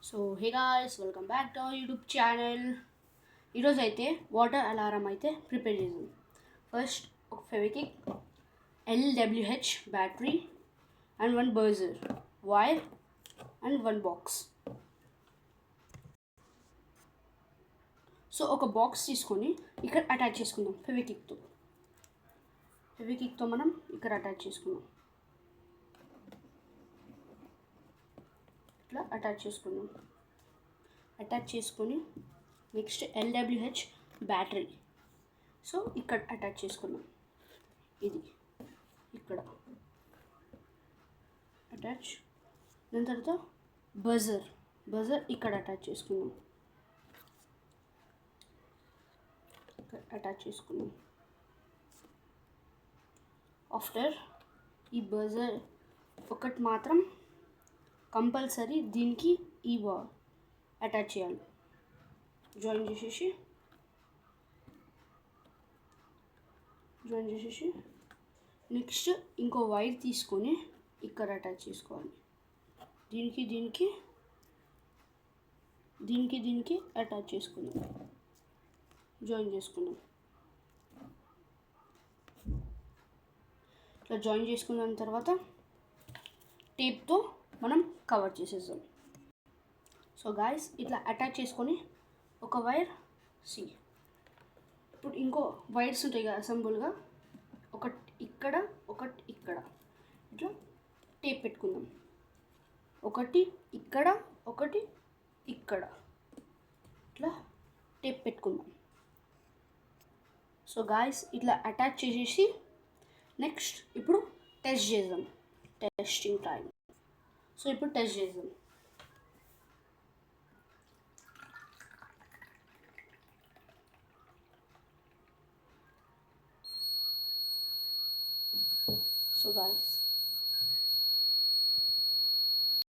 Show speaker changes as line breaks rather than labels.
So hey guys, welcome back to our YouTube channel. ఈరోజు అయితే water alarm అయితే prepare చేసాం. ఫస్ట్ ఒక Fevikwik, LWH battery and one Berger wire and one box. So ఒక box తీసుకొని ఇక్కడ అటాచ్ చేసుకుందాం ఫెవికిక్తో మనం ఇక్కడ అటాచ్ చేసుకుందాం. ఇట్లా అటాచ్ చేసుకొని నెక్స్ట్ LWH బ్యాటరీ. సో ఇక్కడ అటాచ్ చేసుకున్నాం. ఇది ఇక్కడ అటాచ్. దాని తర్వాత బజర్ ఇక్కడ అటాచ్ చేసుకున్నాం. ఆఫ్టర్ ఈ బజర్ ఒకటి మాత్రం కంపల్సరీ దీనికి ఈ అటాచ్ చేయాలి. జాయిన్ చేసేసి నెక్స్ట్ ఇంకో వైర్ తీసుకొని ఇక్కడ అటాచ్ చేసుకోవాలి. దీనికి అటాచ్ చేసుకుందాం, జాయిన్ చేసుకుందాం. ఇట్లా జాయిన్ చేసుకున్న తర్వాత టేప్తో మనం కవర్ చేసేద్దాం. సో గాయస్, ఇట్లా అటాచ్ చేసుకొని ఒక వైర్ ఇప్పుడు ఇంకో వైర్స్ ఉంటాయి కదా అసెంబుల్గా, ఒకటి ఇక్కడ ఇట్లా టేప్ పెట్టుకుందాం. ఒకటి ఇక్కడ ఇట్లా టేప్ పెట్టుకుందాం. సో గాయస్, ఇట్లా అటాచ్ చేసేసి నెక్స్ట్ ఇప్పుడు టెస్ట్ చేద్దాం. Testing time. సో ఇప్పుడు టెస్ట్ చేద్దాం. So guys,